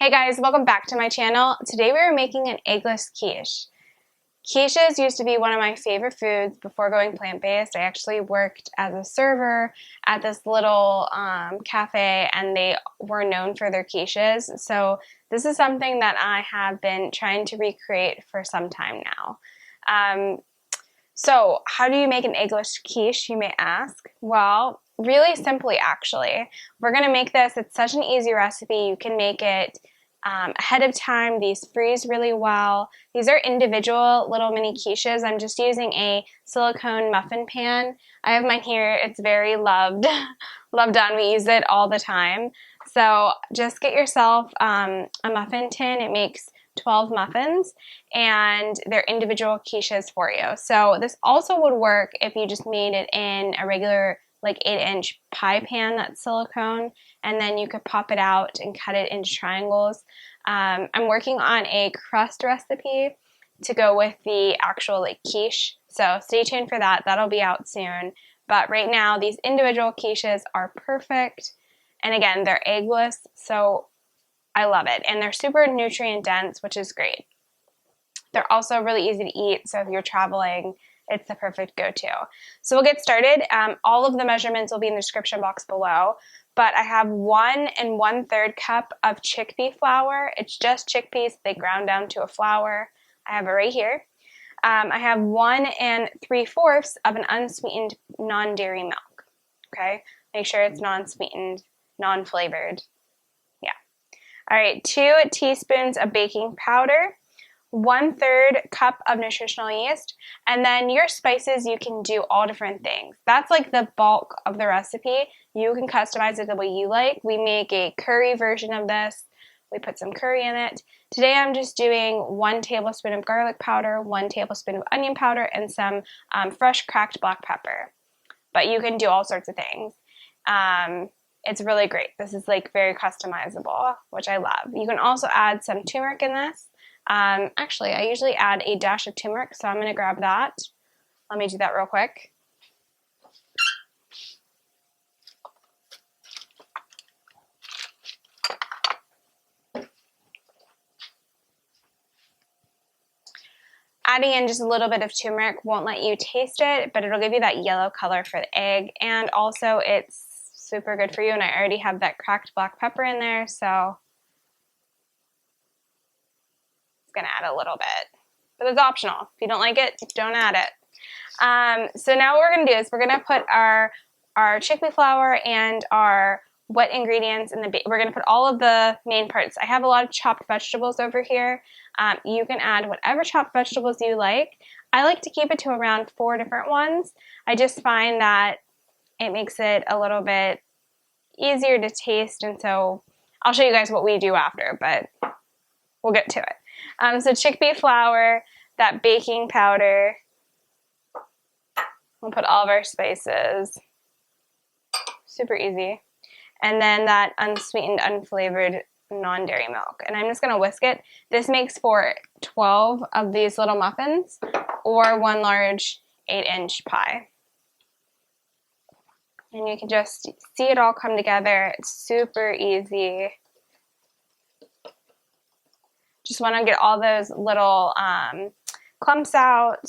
Hey guys, welcome back to my channel. Today we are making an eggless quiche. Quiches used to be one of my favorite foods before going plant-based. I actually worked as a server at this little cafe, and they were known for their quiches. So this is something that I have been trying to recreate for some time now. So how do you make an eggless quiche, you may ask? Well, really simply actually. We're going to make this. It's such an easy recipe. You can make it ahead of time. These freeze really well. These are individual little mini quiches. I'm just using a silicone muffin pan. I have mine here. It's very loved. Loved on. We use it all the time. So just get yourself a muffin tin. It makes 12 muffins, and they're individual quiches for you. So this also would work if you just made it in a regular like 8-inch pie pan that's silicone, and then you could pop it out and cut it into triangles. I'm working on a crust recipe to go with the actual like quiche, so stay tuned for that. That'll be out soon. But right now, these individual quiches are perfect, and again, they're eggless, so I love it, and they're super nutrient dense, which is great. They're also really easy to eat, so if you're traveling, it's the perfect go-to. So we'll get started. All of the measurements will be in the description box below, but I have 1 1/3 cup of chickpea flour. It's just chickpeas. They ground down to a flour. I have it right here. I have 1 3/4 of an unsweetened non-dairy milk. Okay, make sure it's non-sweetened, non-flavored. All right, 2 teaspoons of baking powder, 1/3 cup of nutritional yeast, and then your spices, you can do all different things. That's like the bulk of the recipe. You can customize it the way you like. We make a curry version of this. We put some curry in it. Today I'm just doing 1 tablespoon of garlic powder, 1 tablespoon of onion powder, and some fresh cracked black pepper. But you can do all sorts of things. It's really great. This is like very customizable, which I love. You can also add some turmeric in this. Actually, I usually add a dash of turmeric, so I'm going to grab that. Let me do that real quick. Adding in just a little bit of turmeric won't let you taste it, but it'll give you that yellow color for the egg, and also it's super good for you, and I already have that cracked black pepper in there, so it's gonna add a little bit, but it's optional. If you don't like it, don't add it. So now what we're gonna do is we're gonna put our chickpea flour and our wet ingredients in the we're gonna put all of the main parts. I have a lot of chopped vegetables over here. You can add whatever chopped vegetables you like. I like to keep it to around 4 different ones. I just find that it makes it a little bit easier to taste, and so I'll show you guys what we do after, but we'll get to it. So chickpea flour, that baking powder, we'll put all of our spices, super easy, and then that unsweetened, unflavored non-dairy milk, and I'm just going to whisk it. This makes for 12 of these little muffins or 1 large 8-inch pie. And you can just see it all come together. It's super easy. Just want to get all those little clumps out.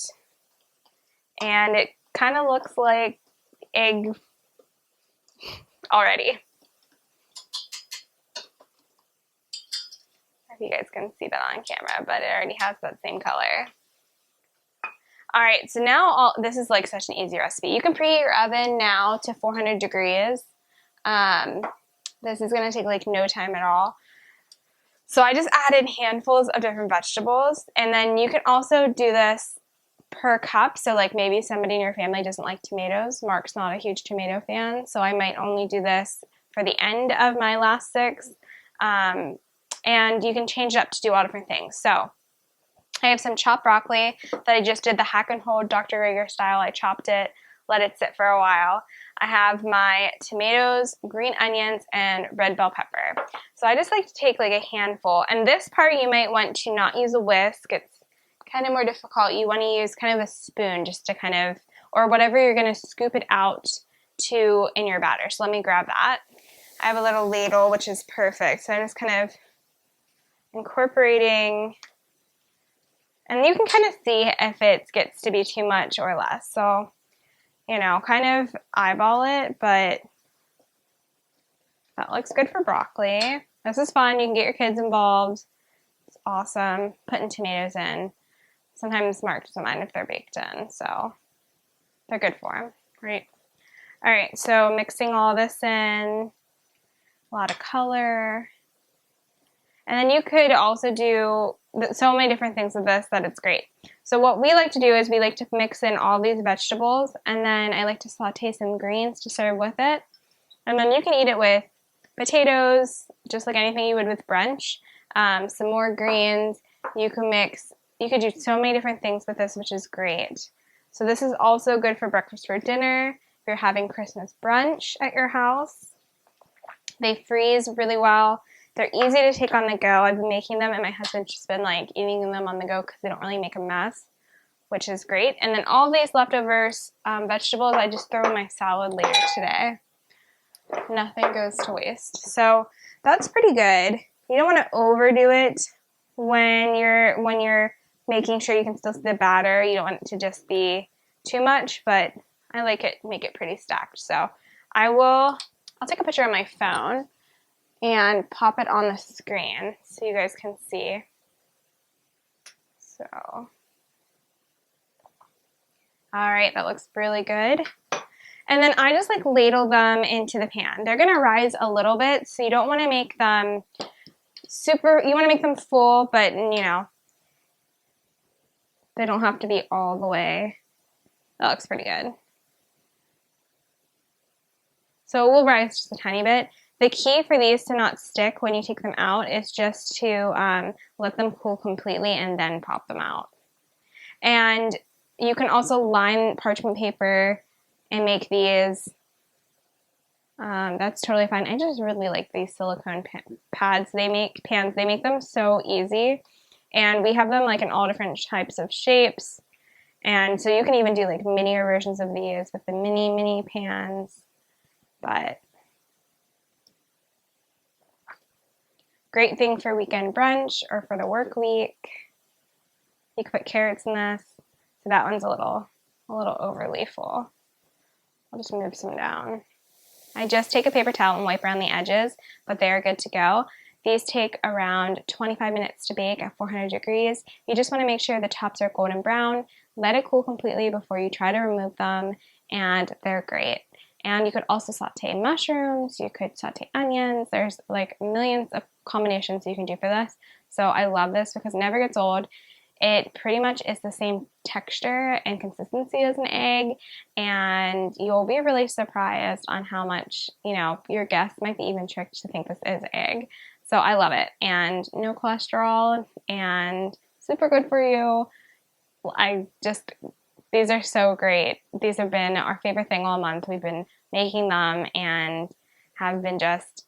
And it kind of looks like egg already. If you guys can see that on camera, but it already has that same color. All right, so now this is like such an easy recipe. You can preheat your oven now to 400 degrees. This is gonna take like no time at all. So I just added handfuls of different vegetables, and then you can also do this per cup. So like maybe somebody in your family doesn't like tomatoes. Mark's not a huge tomato fan, so I might only do this for the end of my last 6. And you can change it up to do all different things. So I have some chopped broccoli that I just did the hack and hold Dr. Rager style. I chopped it, let it sit for a while. I have my tomatoes, green onions, and red bell pepper. So I just like to take like a handful. And this part you might want to not use a whisk. It's kind of more difficult. You want to use kind of a spoon just to kind of, or whatever you're going to scoop it out to in your batter. So let me grab that. I have a little ladle, which is perfect. So I'm just kind of incorporating, and you can kind of see if it gets to be too much or less. So, you know, kind of eyeball it, but that looks good for broccoli. This is fun. You can get your kids involved. It's awesome. Putting tomatoes in. Sometimes Mark doesn't mind if they're baked in, so they're good for him, right? All right, so mixing all this in, a lot of color. And then you could also do so many different things with this that it's great. So what we like to do is we like to mix in all these vegetables, and then I like to saute some greens to serve with it. And then you can eat it with potatoes, just like anything you would with brunch. Some more greens. You could do so many different things with this, which is great. So this is also good for breakfast or dinner. If you're having Christmas brunch at your house, they freeze really well. They're easy to take on the go. I've been making them, and my husband's just been like eating them on the go because they don't really make a mess, which is great. And then all these leftovers vegetables, I just throw in my salad later today. Nothing goes to waste. So that's pretty good. You don't want to overdo it when you're making sure you can still see the batter. You don't want it to just be too much, but I like it, make it pretty stacked. So I'll take a picture on my phone and pop it on the screen so you guys can see. So, all right, that looks really good. And then I just like ladle them into the pan. They're gonna rise a little bit, so you don't wanna make them you wanna make them full, but you know, they don't have to be all the way. That looks pretty good. So it will rise just a tiny bit. The key for these to not stick when you take them out is just to let them cool completely and then pop them out. And you can also line parchment paper and make these. That's totally fine. I just really like these silicone pans. They make them so easy. And we have them like in all different types of shapes. And so you can even do like minier versions of these with the mini pans. But great thing for weekend brunch or for the work week. You can put carrots in this. So that one's a little overly full. I'll just move some down. I just take a paper towel and wipe around the edges, but they are good to go. These take around 25 minutes to bake at 400 degrees. You just want to make sure the tops are golden brown. Let it cool completely before you try to remove them, and they're great. And you could also saute mushrooms, you could saute onions. There's like millions of combinations you can do for this. So I love this because it never gets old. It pretty much is the same texture and consistency as an egg, and you'll be really surprised on how much, you know, your guests might be even tricked to think this is egg. So I love it, and no cholesterol, and super good for you. These are so great. These have been our favorite thing all month. We've been making them and have been just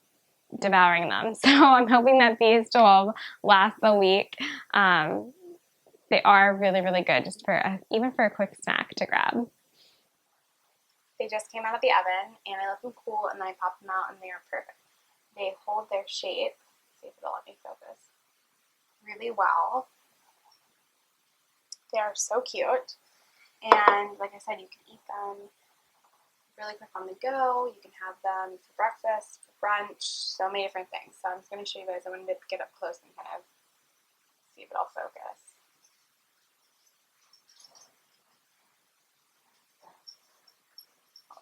devouring them. So I'm hoping that these 12 last a week. They are really, really good just even for a quick snack to grab. They just came out of the oven, and I let them cool, and then I pop them out, and they are perfect. They hold their shape. See if it'll let me focus. Really well. They are so cute. And like I said, you can eat them really quick on the go. You can have them for breakfast, for brunch, so many different things. So I'm just going to show you guys. I wanted to get up close and kind of see if it'll focus.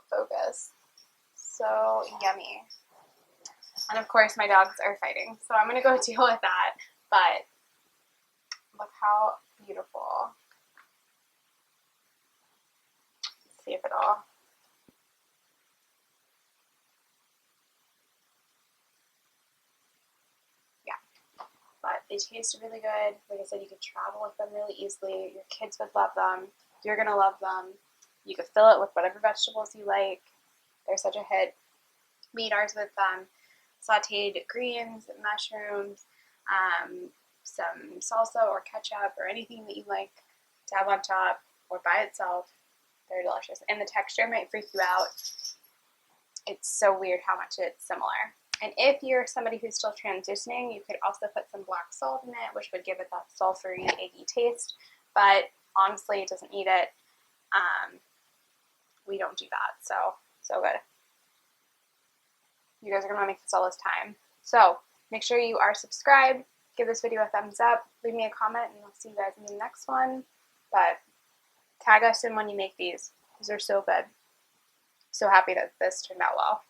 Focus. So yummy. And of course my dogs are fighting, so I'm gonna go deal with that, but look how beautiful. Let's see if it'll, yeah, but they taste really good. Like I said, you could travel with them really easily. Your kids would love them. You're gonna love them. You could fill it with whatever vegetables you like. They're such a hit. We eat ours with sauteed greens, mushrooms, some salsa or ketchup or anything that you like to have on top or by itself. They're delicious. And the texture might freak you out. It's so weird how much it's similar. And if you're somebody who's still transitioning, you could also put some black salt in it, which would give it that sulfury, eggy taste. But honestly, it doesn't need it. We don't do that. So good. You guys are going to make this all this time. So make sure you are subscribed. Give this video a thumbs up. Leave me a comment, and I'll see you guys in the next one. But tag us in when you make these. These are so good. So happy that this turned out well.